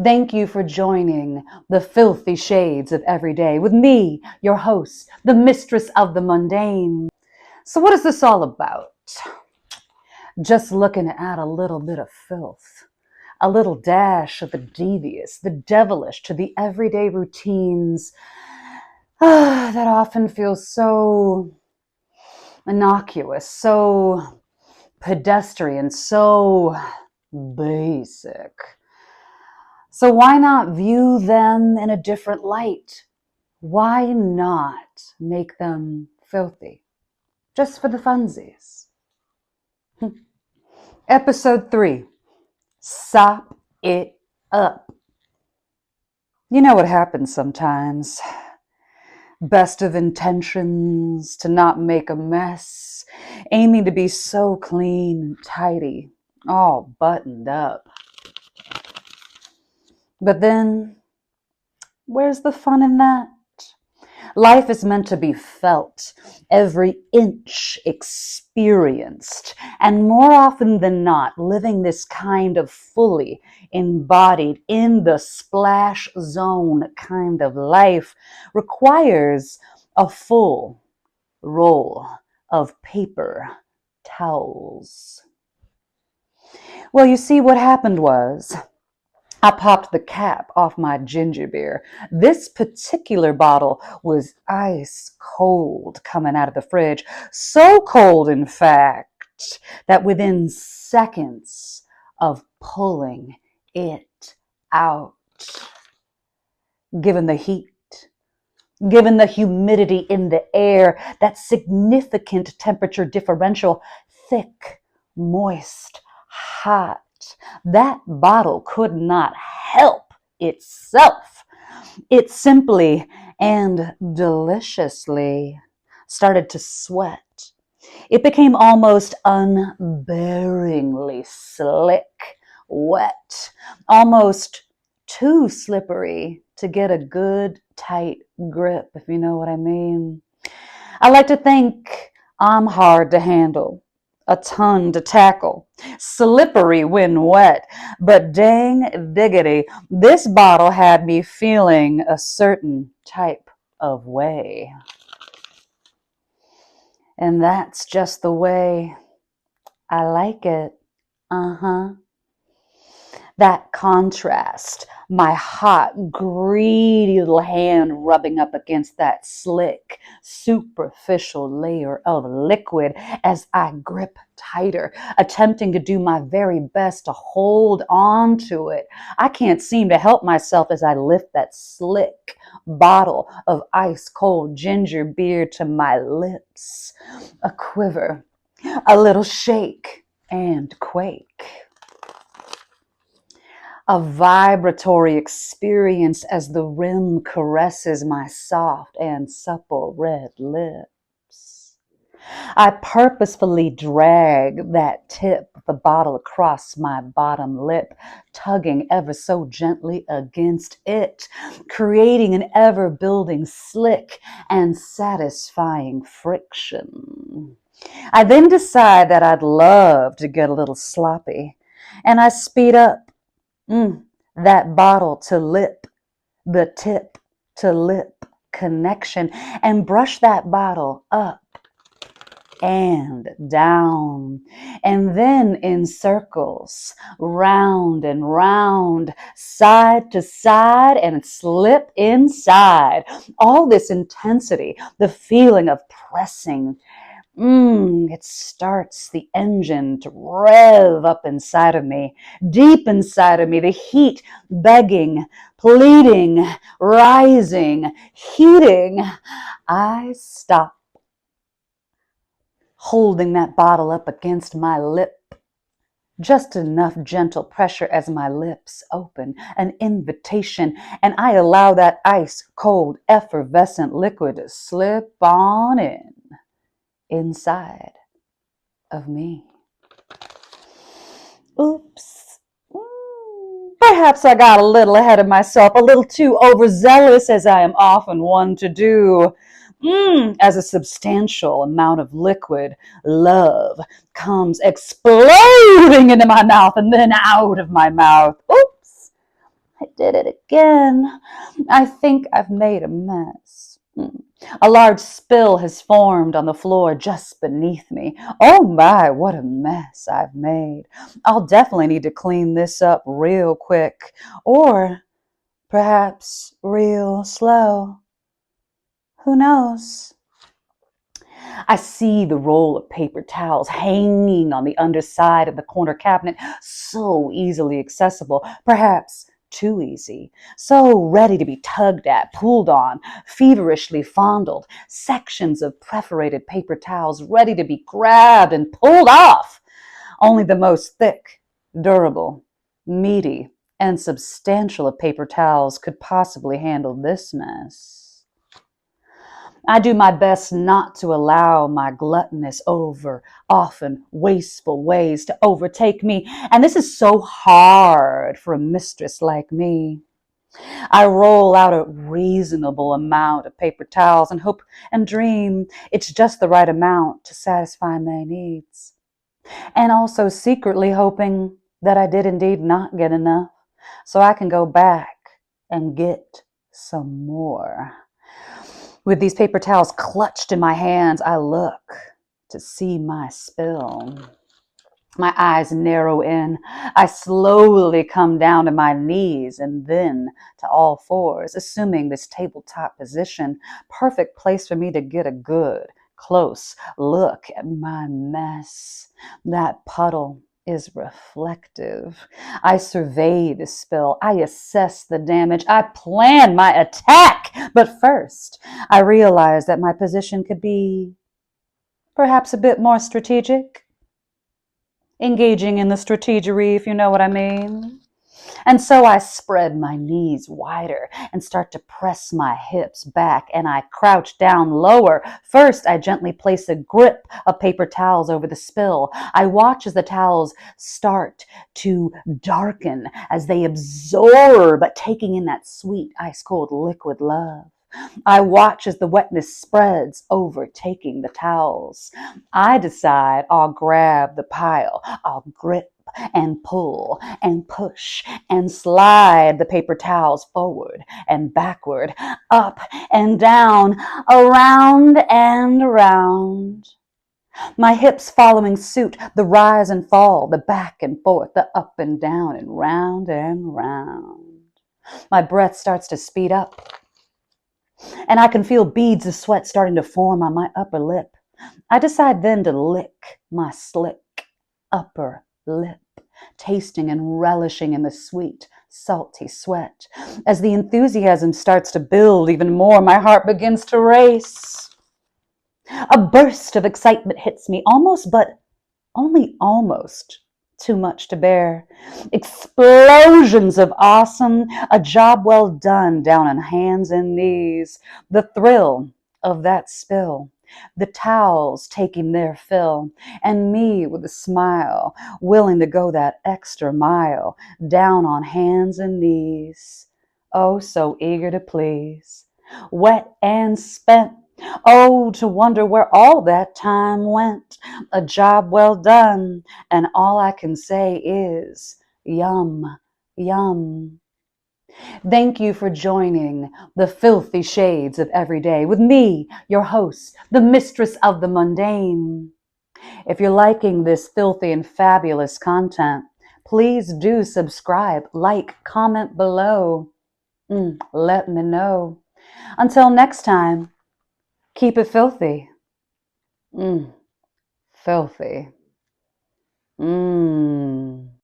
Thank you for joining the filthy shades of every day with me, your host, the mistress of the mundane. So what is this all about? Just looking at a little bit of filth, a little dash of the devious, the devilish to the everyday routines that often feel so innocuous, so pedestrian, so basic. So why not view them in a different light? Why not make them filthy? Just for the funsies. Episode 3, Sop It Up. You know what happens sometimes. Best of intentions to not make a mess, aiming to be so clean and tidy, all buttoned up. But then, where's the fun in that? Life is meant to be felt, every inch experienced, and more often than not, living this kind of fully embodied in the splash zone kind of life requires a full roll of paper towels. Well, you see, what happened was I popped the cap off my ginger beer. This particular bottle was ice cold coming out of the fridge. So cold, in fact, that within seconds of pulling it out, given the heat, given the humidity in the air, that significant temperature differential, thick, moist, hot, that bottle could not help itself. It simply and deliciously started to sweat. It became almost unbearingly slick, wet, almost too slippery to get a good tight grip, if you know what I mean. I like to think I'm hard to handle, a ton to tackle, slippery when wet, but dang diggity, this bottle had me feeling a certain type of way. And that's just the way I like it. That contrast, my hot, greedy little hand rubbing up against that slick, superficial layer of liquid as I grip tighter, attempting to do my very best to hold on to it. I can't seem to help myself as I lift that slick bottle of ice cold ginger beer to my lips. A quiver, a little shake and quake. A vibratory experience as the rim caresses my soft and supple red lips. I purposefully drag that tip of the bottle across my bottom lip, tugging ever so gently against it, creating an ever-building slick and satisfying friction. I then decide that I'd love to get a little sloppy, and I speed up. That bottle to lip, the tip to lip connection, and brush that bottle up and down, and then in circles, round and round, side to side, and slip inside. All this intensity, the feeling of pressing, it starts the engine to rev up inside of me, deep inside of me, the heat begging, pleading, rising, heating. I stop, holding that bottle up against my lip. Just enough gentle pressure as my lips open, an invitation, and I allow that ice cold, effervescent liquid to slip on in. Inside of me. Oops. Perhaps I got a little ahead of myself, a little too overzealous, as I am often one to do. As a substantial amount of liquid love comes exploding into my mouth and then out of my mouth. Oops. I did it again. I think I've made a mess. A large spill has formed on the floor just beneath me. Oh my, what a mess I've made. I'll definitely need to clean this up real quick, or perhaps real slow. Who knows? I see the roll of paper towels hanging on the underside of the corner cabinet, so easily accessible, perhaps too easy, so ready to be tugged at, pulled on, feverishly fondled, sections of perforated paper towels ready to be grabbed and pulled off. Only the most thick, durable, meaty, and substantial of paper towels could possibly handle this mess. I do my best not to allow my gluttonous, over, often wasteful ways to overtake me, and this is so hard for a mistress like me. I roll out a reasonable amount of paper towels and hope and dream it's just the right amount to satisfy my needs, and also secretly hoping that I did indeed not get enough, so I can go back and get some more. With these paper towels clutched in my hands, I look to see my spill. My eyes narrow in. I slowly come down to my knees and then to all fours, assuming this tabletop position, perfect place for me to get a good, close look at my mess. That puddle is reflective. I survey the spill. I assess the damage. I plan my attack. But first, I realize that my position could be perhaps a bit more strategic. Engaging in the strategery, if you know what I mean. And so I spread my knees wider and start to press my hips back, and I crouch down lower. First, I gently place a grip of paper towels over the spill. I watch as the towels start to darken as they absorb, taking in that sweet, ice-cold liquid love. I watch as the wetness spreads, overtaking the towels. I decide I'll grab the pile. I'll grip and pull and push and slide the paper towels forward and backward, up and down, around and around. My hips following suit, the rise and fall, the back and forth, the up and down and round and round. My breath starts to speed up, and I can feel beads of sweat starting to form on my upper lip. I decide then to lick my slick upper lip, tasting and relishing in the sweet, salty sweat. As the enthusiasm starts to build even more, my heart begins to race. A burst of excitement hits me, almost, but only almost, too much to bear. Explosions of awesome, a job well done down on hands and knees. The thrill of that spill. The towels taking their fill, and me with a smile, willing to go that extra mile, down on hands and knees. Oh, so eager to please. Wet and spent. Oh, to wonder where all that time went. A job well done, and all I can say is, yum, yum. Thank you for joining the filthy shades of every day with me, your host, the mistress of the mundane. If you're liking this filthy and fabulous content, please do subscribe, like, comment below. Let me know. Until next time, keep it filthy. Filthy.